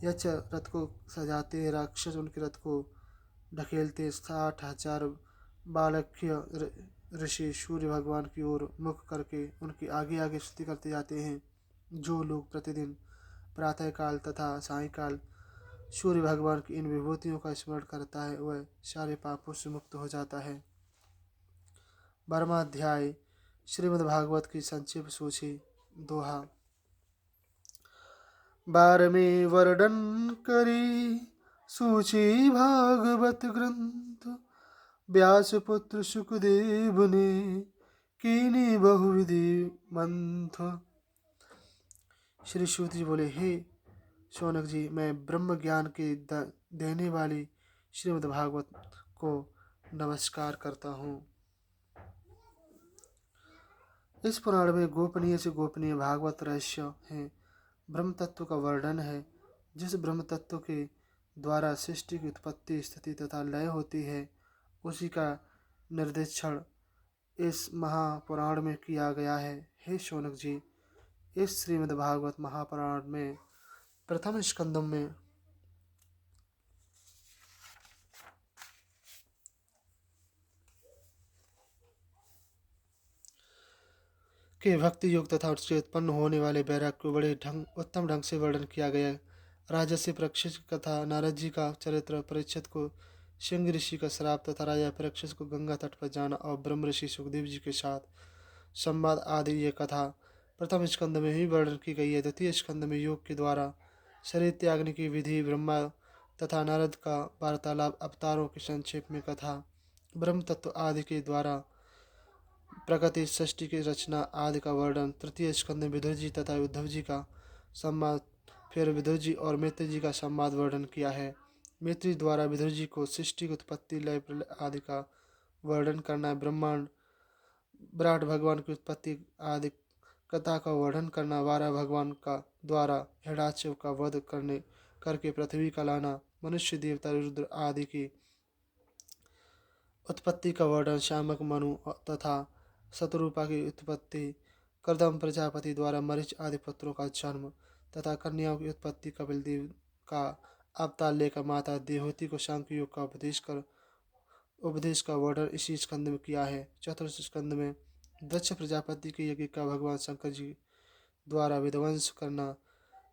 यक्ष रथ को सजाते हैं। राक्षस उनके रथ को ढकेलते। 60,000 बालक्य ऋषि सूर्य भगवान की ओर मुख करके उनके आगे आगे स्तुति करते जाते हैं। जो लोग प्रतिदिन प्रातःकाल तथा सायंकाल सूर्य भगवान की इन विभूतियों का स्मरण करता है वह सारे पापों से मुक्त हो जाता है। 12वां अध्याय श्रीमद्भागवत की संक्षिप्त सूची। दोहा। 12वें वर्णन करी सूची भागवत ग्रंथ, व्यास पुत्र सुखदेव ने कीनी बहुविधि मंथ। श्री सूत जी बोले, हे शौनक जी, मैं ब्रह्म ज्ञान के देने वाली श्रीमद् भागवत को नमस्कार करता हूँ। इस पुराण में गोपनीय से गोपनीय भागवत रहस्य है। ब्रह्म तत्व का वर्णन है। जिस ब्रह्म तत्व के द्वारा सृष्टि की उत्पत्ति, स्थिति तथा लय होती है उसी का निर्देशन इस महापुराण में किया गया है। हे शौनक जी, इस श्रीमद् भागवत महापुराण में प्रथम स्कंदम में के भक्ति योग तथा उससे उत्पन्न होने वाले वैराग्य को बड़े उत्तम ढंग से वर्णन किया गया है। राजर्षि परीक्षित की कथा, नारद जी का चरित्र, परीक्षित को सिंह ऋषि का श्राप तथा राजा परीक्षित को गंगा तट पर जाना और ब्रह्म ऋषि सुखदेव जी के साथ संवाद आदि ये कथा प्रथम स्कंद में ही वर्णन की गई है। द्वितीय स्कंद में योग के द्वारा शरीर त्यागने की विधि, ब्रह्मा तथा नारद का वार्तालाप, अवतारों की संक्षेप में कथा, ब्रह्म तत्व आदि के द्वारा प्रकृति सृष्टि की रचना आदि का वर्णन। तृतीय स्कंद में विदुर जी तथा उद्धव जी का संवाद, फिर विदुर जी और मैत्री जी का संवाद वर्णन किया है। मैत्री द्वारा विदुर जी को सृष्टि की उत्पत्ति, लय, प्रलय आदि का वर्णन करना है। ब्रह्मांड विराट भगवान की उत्पत्ति आदि कथा का वर्णन करना। वारा भगवान का द्वारा हिरण्याकश्यप का वध करके पृथ्वी का लाना। मनुष्य, देवता, रुद्र आदि की उत्पत्ति का वर्णन। शामक, मनु तथा शतरूपा की उत्पत्ति। कर्दम प्रजापति द्वारा मरीच आदि पुत्रों का जन्म तथा कन्याओं की उत्पत्ति। कपिल देव का अवतार लेकर माता देवहूति को सांख्य योग का उपदेश का वर्णन इसी स्कंद में किया है। चतुर्थ स्कंद में दक्ष प्रजापति के यज्ञ का भगवान शंकर जी द्वारा विध्वंस करना,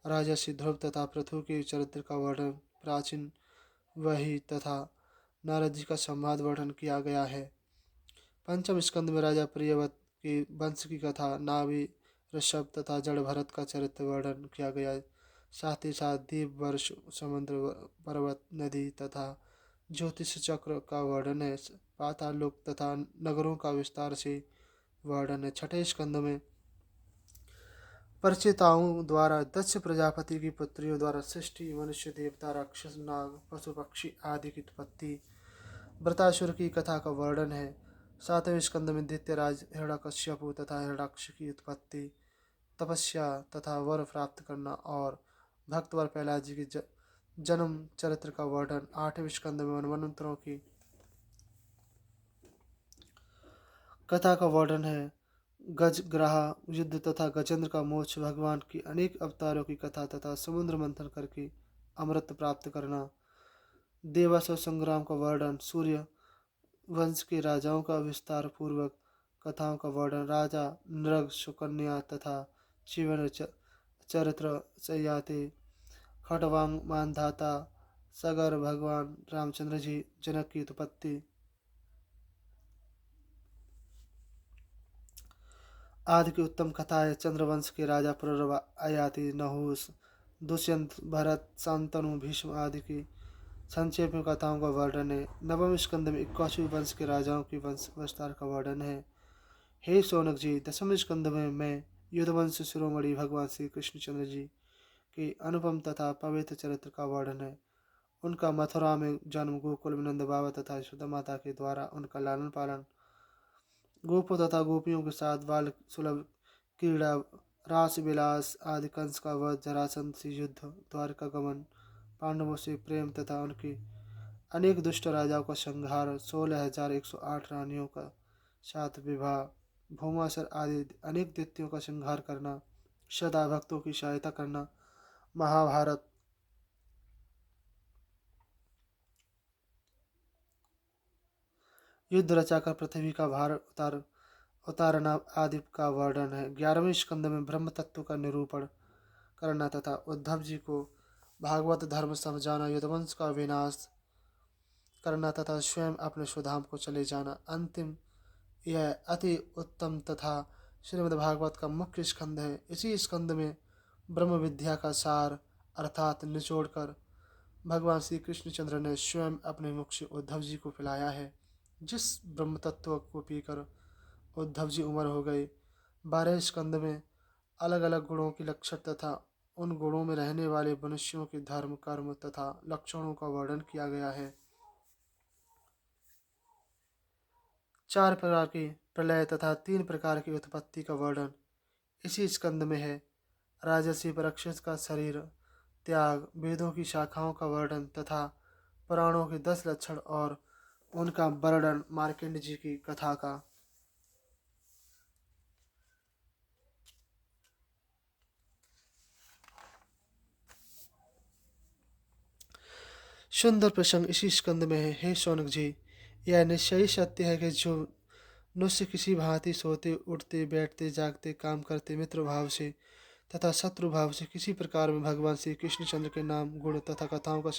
राजर्षि ध्रुव तथा पृथु के चरित्र का वर्णन, प्राचीन वही तथा नारद जी का संवाद वर्णन किया गया है। पंचम स्कंद में राजा प्रियव्रत के वंश की कथा, नाभि, ऋषभ तथा जड़ भरत का चरित्र वर्णन किया गया है। साथ ही साथ दीप, वर्ष, समुद्र, पर्वत, नदी तथा ज्योतिष चक्र का वर्णन है। पाताल लोक तथा नगरों का विस्तार से वर्णन है। छठे स्कंद में परिचिताओं द्वारा दक्ष प्रजापति की पुत्रियों द्वारा सृष्टि, मनुष्य, देवता, राक्षस, नाग, पशु, पक्षी आदि की उत्पत्ति, वृतासुर की कथा का वर्णन है। सातवें स्कंद में दैत्यराज हिरण्यकश्यपु तथा हिरण्याक्ष की उत्पत्ति, तपस्या तथा वर प्राप्त करना और भक्तवर प्रहलाद जी की जन्म चरित्र का वर्णन। आठवें स्कंद में मनवंतरों की कथा का वर्णन है। गजग्राह युद्ध तथा गजेंद्र का मोक्ष, भगवान की अनेक अवतारों की कथा तथा समुद्र मंथन करके अमृत प्राप्त करना। देवासुर संग्राम का वर्णन, सूर्य वंश के राजाओं का विस्तार पूर्वक कथाओं का वर्णन, राजा नृग, सुकन्या तथा जीवन चरित्र सयाति, खटवांग मानधाता, सगर, भगवान रामचंद्र जी, जनक की उत्पत्ति आदि की उत्तम कथाएं। चंद्रवंश के राजा पुरर्व, अयाति, नहुस, दुष्यंत, भरत, शांतनु, भीष्म आदि की संक्षेप में कथाओं का वर्णन है। नवम स्कंद में इक्वासी वंश के राजाओं की वंश विस्तार का वर्णन है। हे शौनक जी, दसम स्कंद में मैं युद्धवंश शिरोमणि भगवान श्री कृष्णचंद्र जी के अनुपम तथा पवित्र चरित्र का वर्णन है। उनका मथुरा में जन्म, गोकुल में नंद बाबा तथा यशोदा माता के द्वारा उनका लालन पालन, गोपों तथा गोपियों के साथ बाल सुलभ क्रीड़ा, रास विलास आदि, कंस का वध, जरासंध से युद्ध, द्वारका गमन, पांडवों से प्रेम तथा उनके अनेक दुष्ट राजाओं का संहार, 16,108 रानियों का साथ विवाह, भौमासुर आदि अनेक दैत्यों का संहार करना, सदा भक्तों की सहायता करना, महाभारत, युद्ध रचाकर पृथ्वी का भार उतारना आदि का वर्णन है। 11वें स्कंद में ब्रह्म तत्व का निरूपण करना तथा उद्धव जी को भागवत धर्म समझाना, युद्धवंश का विनाश करना तथा स्वयं अपने स्वधाम को चले जाना। अंतिम यह अति उत्तम तथा श्रीमद् भागवत का मुख्य स्कंद है। इसी स्कंद में ब्रह्म विद्या का सार अर्थात निचोड़कर भगवान श्री कृष्णचंद्र ने स्वयं अपने मुख से उद्धव जी को पिलाया है। जिस ब्रह्म तत्व को पीकर उद्धव जी उमर हो गए। 12 स्कंद में अलग अलग गुणों की लक्षण तथा उन गुणों में रहने वाले मनुष्यों के धर्म, कर्म तथा लक्षणों का वर्णन किया गया है। 4 प्रकार की प्रलय तथा 3 प्रकार की उत्पत्ति का वर्णन इसी स्कंद में है। राजसी परीक्षित का शरीर त्याग, वेदों की शाखाओं का वर्णन तथा पुराणों के 10 लक्षण और उनका वर्णन, मार्कंड जी की कथा का सुंदर प्रसंग इसी स्कंद में है। हे शौनक जी, यह निश्चय सत्य है कि जो मनुष्य किसी भांति सोते, उठते, बैठते, जागते, काम करते, मित्र भाव से तथा शत्रु भाव से किसी प्रकार में भगवान श्री कृष्णचंद्र के नाम, गुण तथा कथाओं का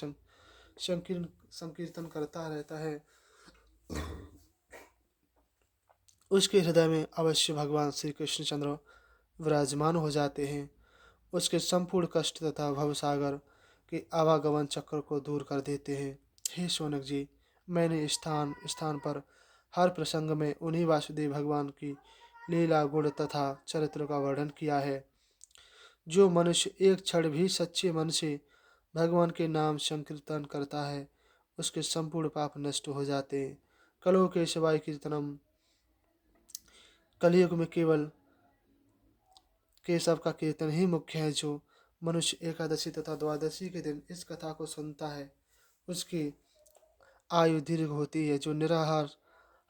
संकीर्तन करता रहता है, उसके हृदय में अवश्य भगवान श्री कृष्णचंद्र विराजमान हो जाते हैं। उसके संपूर्ण कष्ट तथा भवसागर के आवागमन चक्र को दूर कर देते हैं। हे शौनक जी, मैंने स्थान स्थान पर हर प्रसंग में उन्हीं वासुदेव भगवान की लीला, गुण तथा चरित्र का वर्णन किया है। जो मनुष्य एक क्षण भी सच्चे मन से भगवान के नाम संकीर्तन करता है, उसके संपूर्ण पाप नष्ट हो जाते हैं। कलो के शिवाय कीर्तनम, कलयुग में केवल केशव का कीर्तन ही मुख्य है। जो मनुष्य एकादशी तथा द्वादशी के दिन इस कथा को सुनता है, उसकी आयु दीर्घ होती है। जो निराहार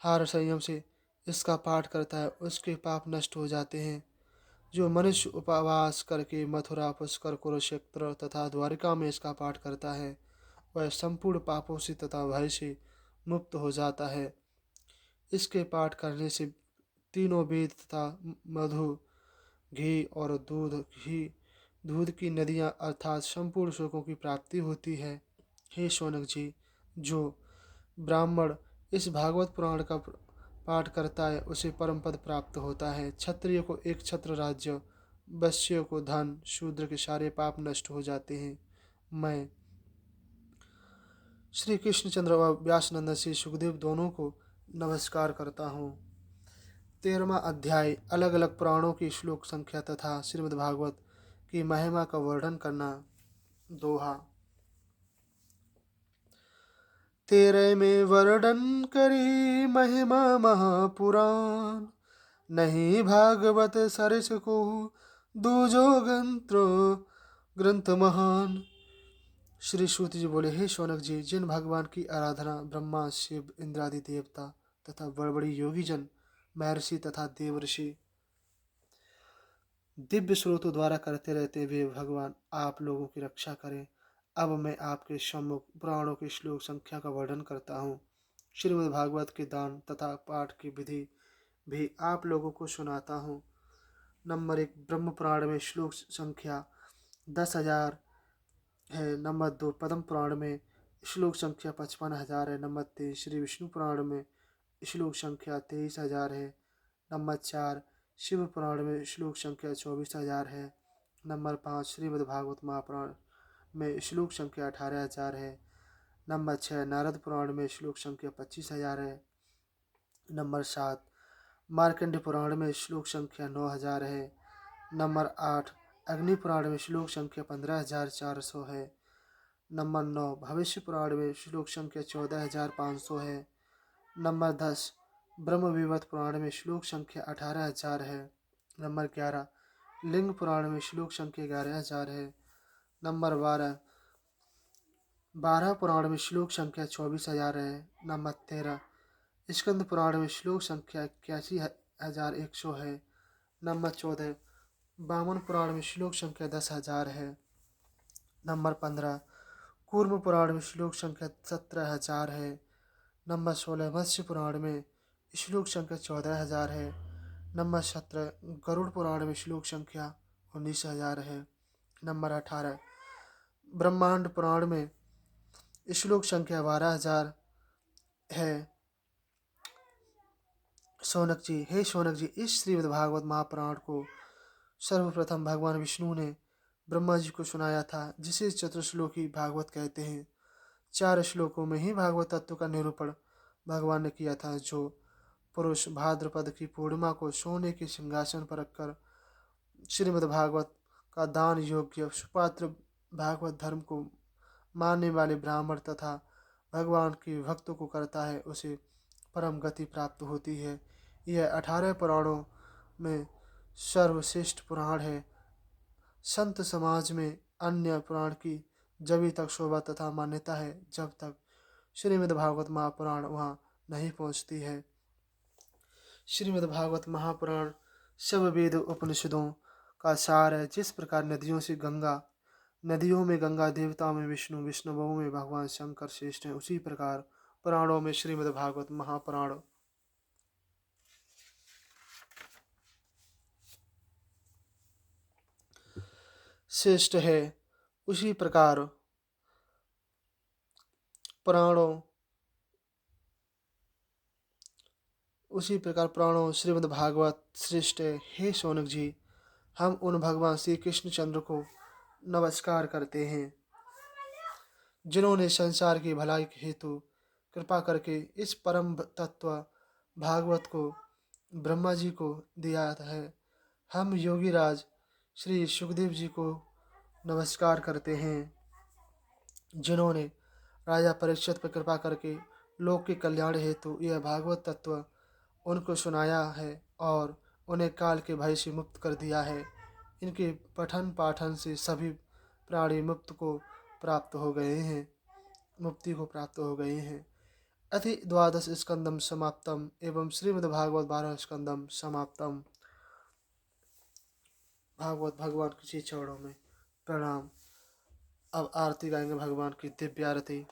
हार संयम से इसका पाठ करता है, उसके पाप नष्ट हो जाते हैं। जो मनुष्य उपवास करके मथुरा, पुष्कर, कुरुक्षेत्र तथा द्वारिका में इसका पाठ करता है, वह संपूर्ण पापों से तथा भय से मुक्त हो जाता है। इसके पाठ करने से तीनों वेद तथा मधु, घी और दूध की नदियाँ अर्थात संपूर्ण सुखों की प्राप्ति होती है। हे शौनक जी, जो ब्राह्मण इस भागवत पुराण का पाठ करता है, उसे परम पद प्राप्त होता है। क्षत्रिय को एक छत्र राज्य, वैश्य को धन, शूद्र के सारे पाप नष्ट हो जाते हैं। मैं श्री कृष्णचंद्र व व्यासनंदन श्री सुखदेव दोनों को नमस्कार करता हूँ। 13वां अध्याय, अलग अलग पुराणों की श्लोक संख्या तथा श्रीमद्भागवत की महिमा का वर्णन करना। दोहा। तेरे में वर्णन करी महिमा महापुराण, नहीं भागवत सरस को दूजो ग्रंथ महान। श्री सूत जी बोले, हे शौनक जी, जिन भगवान की आराधना ब्रह्मा शिव इंद्रादि देवता तथा बड़े बड़े योगी जन महर्षि तथा देवर्षि दिव्य स्रोतों द्वारा करते रहते, वे भगवान आप लोगों की रक्षा करें। अब मैं आपके सम्मुख पुराणों के श्लोक संख्या का वर्णन करता हूँ। श्रीमद् भागवत के दान तथा पाठ की विधि भी आप लोगों को सुनाता हूँ। नंबर 1, ब्रह्म पुराण में श्लोक संख्या 10,000 है। नंबर 2, पद्म पुराण में श्लोक संख्या 55,000 है। नंबर 3, श्री विष्णु पुराण में श्लोक संख्या 23,000 है। नंबर 4, शिव पुराण में श्लोक संख्या 24,000 है। नंबर 5, श्रीमद् भागवत महापुराण में श्लोक संख्या 18,000 है। नंबर 6, नारद पुराण में श्लोक संख्या 25,000 है। नंबर 7, मार्कंड पुराण में श्लोक संख्या 9,000 है। नंबर 8, अग्नि पुराण में श्लोक संख्या 15,400 है। नंबर 9, भविष्य पुराण में श्लोक संख्या 14,500 है। नंबर 10, ब्रह्म विवर्त पुराण में श्लोक संख्या 18,000 है। नंबर 11, लिंग पुराण में श्लोक संख्या 11,000 है। नंबर 12 पुराण में श्लोक संख्या 24,000 है। नंबर 13, स्कंद पुराण में श्लोक संख्या 81,100 है। नंबर 14, वामन पुराण में श्लोक संख्या 10,000 है। नंबर 15, कूर्म पुराण में श्लोक संख्या 17,000 है। नंबर 16, मत्स्य पुराण में श्लोक संख्या 14,000 है। नंबर 17, गरुड़ पुराण में श्लोक संख्या 19,000 है। नंबर 18, ब्रह्मांड पुराण में श्लोक संख्या 12,000 है। शौनक जी, हे शौनक जी, इस श्रीमद् भागवत महापुराण को सर्वप्रथम भगवान विष्णु ने ब्रह्मा जी को सुनाया था, जिसे चतुर्श्लोकी भागवत कहते हैं। 4 श्लोकों में ही भागवत तत्व का निरूपण भगवान ने किया था। जो पुरुष भाद्रपद की पूर्णिमा को सोने के सिंहासन पर रखकर श्रीमद् भागवत का दान योग्य सुपात्र भागवत धर्म को मानने वाले ब्राह्मण तथा भगवान के भक्तों को करता है, उसे परम गति प्राप्त होती है। यह 18 पुराणों में सर्वश्रेष्ठ पुराण है। संत समाज में अन्य पुराण की जब तक शोभा तथा मान्यता है, जब तक श्रीमद् भागवत महापुराण वहाँ नहीं पहुँचती है। श्रीमद् भागवत महापुराण सब वेद उपनिषदों का सार है। जिस प्रकार नदियों में गंगा, देवताओं में विष्णु, विष्णुओं में भगवान शंकर श्रेष्ठ हैं, उसी प्रकार पुराणों में श्रीमद् भागवत महापुराण श्रेष्ठ है। उसी प्रकार पुराणों श्रीमद् भागवत श्रेष्ठ है। हे शौनक जी, हम उन भगवान श्री कृष्णचंद्र को नमस्कार करते हैं, जिन्होंने संसार की भलाई के हेतु कृपा करके इस परम तत्व भागवत को ब्रह्मा जी को दिया है। हम योगी राज श्री सुखदेव जी को नमस्कार करते हैं, जिन्होंने राजा परीक्षित पर कृपा करके लोक के कल्याण हेतु यह भागवत तत्व उनको सुनाया है और उन्हें काल के भय से मुक्त कर दिया है। इनके पठन पाठन से सभी प्राणी मुक्ति को प्राप्त हो गए हैं। अति 12 स्कंदम समाप्तम एवं श्रीमद्भागवत 12 स्कंदम समाप्तम। भागवत भगवान के चरणों में प्रणाम। अब आरती गाएंगे भगवान की दिव्य आरती।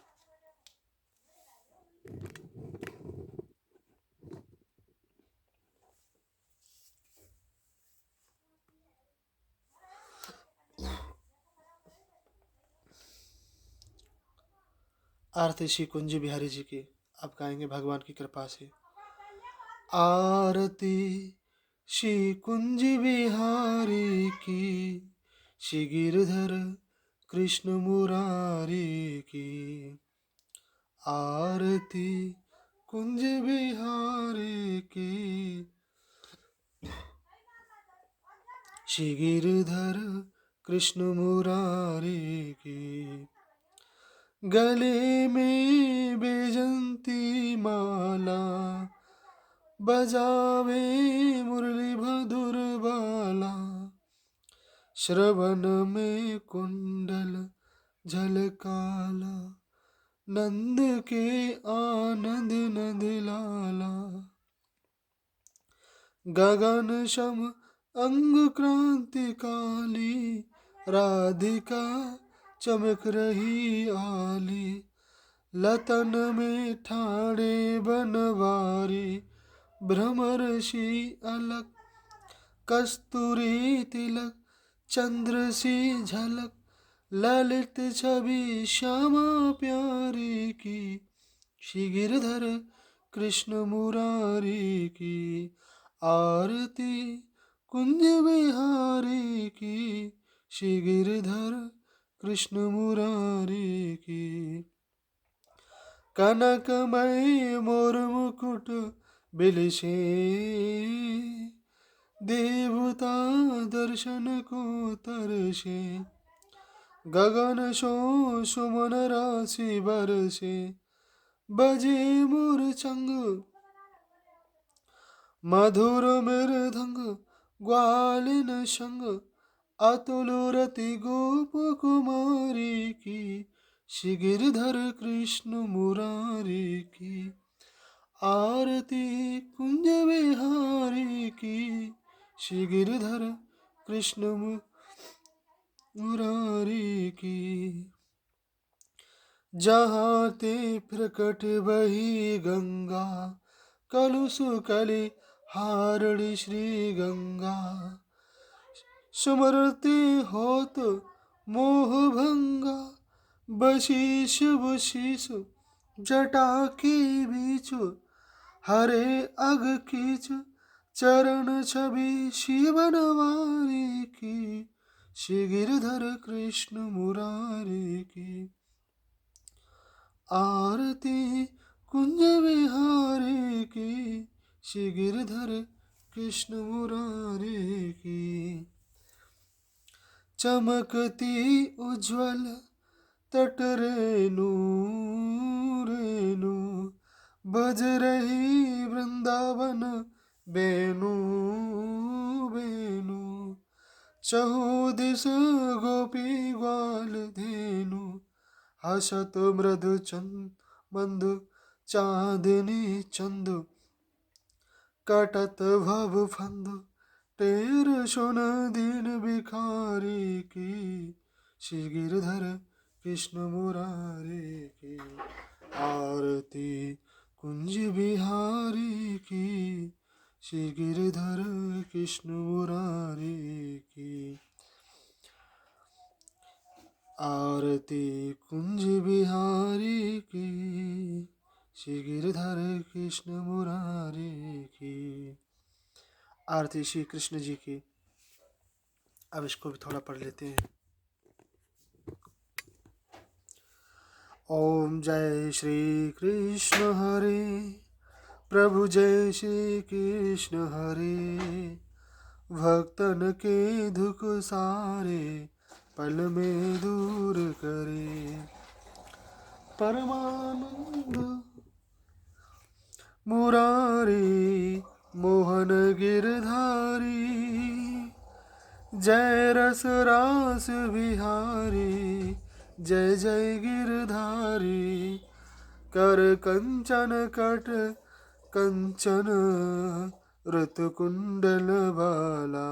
आरती श्री कुंज बिहारी जी की अब गाएंगे भगवान की कृपा से। आरती श्री कुंज बिहारी की, श्री गिरधर कृष्ण मुरारी की। आरती कुंज बिहारी की, श्री गिरधर कृष्ण मुरारी की। गले में बेजंती माला, बजावे मुरली मधुर बाला। श्रवण में कुंडल झलकाला, नंद के आनंद नंद लाला। गगन शम अंग क्रांति काली, राधिका चमक रही आली। लतन में ठाणे बनवारी, भ्रमरसी अलक। कस्तूरी तिलक चंद्र सी झलक, ललित छवि श्यामा प्यारी की। श्री गिरधर कृष्ण मुरारी की, आरती कुंज बिहारी की। श्री गिरधर कृष्ण मुरारी की। कनकमय मोर मुकुट बिलसे, देवता दर्शन को तरसे। गगन शो सुमन राशि बरसे, बजे मोर चंग मधुर मृदंग। ग्वालिन संग अतुल रति गोप कुमारी की। श्री गिरधर कृष्ण मुरारी की, आरती कुंज बिहारी की। श्री गिरधर कृष्ण मुरारी की। जहाँ ते प्रकट वही गंगा, कलुष कली हारणी श्री गंगा। सुमरते होत मोह भंगा, बशीष बुशीष जटा के बीच। हरे अग कीच चरण छवि शिवनवारी की। श्री गिरधर कृष्ण मुरारी की, आरती कुंज विहारी की। श्री गिरधर कृष्ण मुरारी की। चमकती उज्ज्वल तट रेणु रेणु, बज रही वृंदावन बेनु बेनु। चहुदिस गोपी ग्वाल धेनु, हसत मृदु चंद मंदु चांदनी चंदु। कटत भव फंदु, टेर सुन दीन भिखारी की। श्री गिरधर कृष्ण मुरारी की, आरती कुंज बिहारी की। श्री गिरधर कृष्ण मुरारी की, आरती कुंज बिहारी की। श्री गिरधर कृष्ण मुरारी की। आरती श्री कृष्ण जी की। अब इसको भी थोड़ा पढ़ लेते हैं। ओम जय श्री कृष्ण हरे, प्रभु जय श्री कृष्ण हरे। भक्तन के दुख सारे, पल में दूर करे। परमानंद मुरारी, मोहन गिरधारी। जय रस रास बिहारी, जय जय गिरधारी। कर कंचन कट कंचन, ऋतु कुंडल बाला।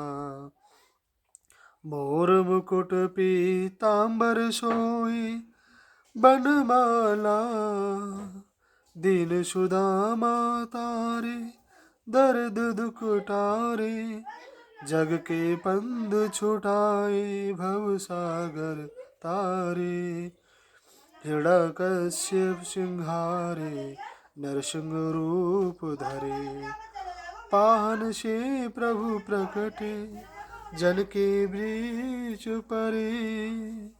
मोर मुकुट पीतांबर सोई, बनमाला। दीन सुदामा तारे, दर्द दुख टारे। जग के पंध छुटाए, भव सागर तारे। हिरण्यकश्यप सिंहारे, नरसिंह रूप धरे। पाहन से प्रभु प्रकटे, जन के बीच परे।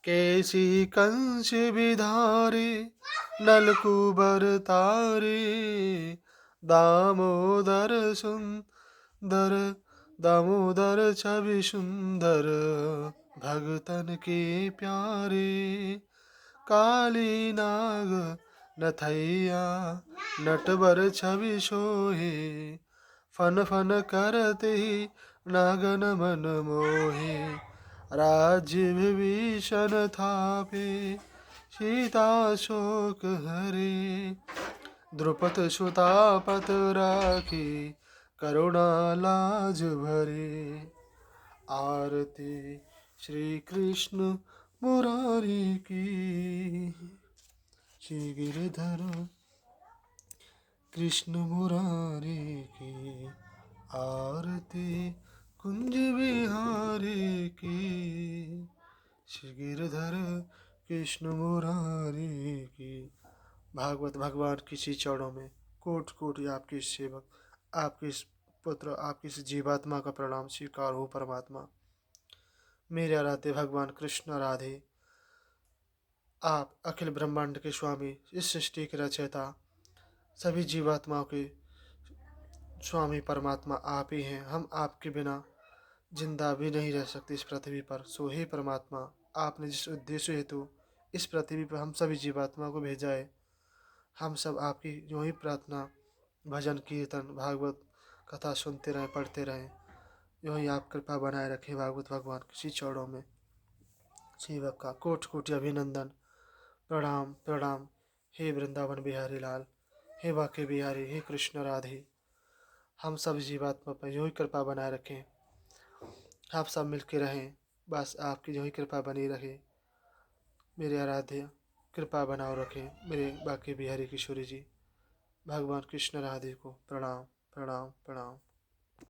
कैसी कंस विधारे, नलकूबर तारे, दामोदर सुंदर, दामोदर छवि सुंदर, भगतन के प्यारे। काली नाग नथैया, नटवर छवि सोहे, फन फन करते ही नागन मन मोहे। राज्य विभीषण थापे, सीता शोक हरे, द्रुपद सुता पत राखी, करुणा लाज भरे। आरती श्री कृष्ण मुरारी की, श्री गिरधर कृष्ण मुरारी की। आरती कुंज बिहारी की, श्री गिरधर कृष्ण मुरारी की। भागवत भगवान की श्री चरणों में कोटि कोटि आपके सेवक, आपके इस पुत्र, आपकी इस जीवात्मा का प्रणाम स्वीकार हो परमात्मा। मेरे आराध्य भगवान कृष्ण राधे, आप अखिल ब्रह्मांड के स्वामी, इस सृष्टि के रचयिता, सभी जीवात्माओं के स्वामी परमात्मा आप ही हैं। हम आपके बिना जिंदा भी नहीं रह सकते इस पृथ्वी पर। सो हे परमात्मा, आपने जिस उद्देश्य हेतु इस पृथ्वी पर हम सभी जीवात्मा को भेजा है, हम सब आपकी यूं ही प्रार्थना, भजन कीर्तन भागवत कथा सुनते रहें, पढ़ते रहें। यूं ही आप कृपा बनाए रखें भागवत भगवान किसी चरणों में। सेवक का कोटि कोटि अभिनंदन, प्रणाम प्रणाम। हे वृंदावन बिहारी लाल, हे बाके बिहारी, हे कृष्ण राधे, हम सब जीवात्मा पर यूं ही कृपा बनाए रखें। आप सब मिलके रहें, बस आपकी यूं ही कृपा बनी रहे। मेरे आराध्य कृपा बनाओ रखें मेरे बाके बिहारी किशोरी जी। भगवान कृष्ण राधे को प्रणाम प्रणाम।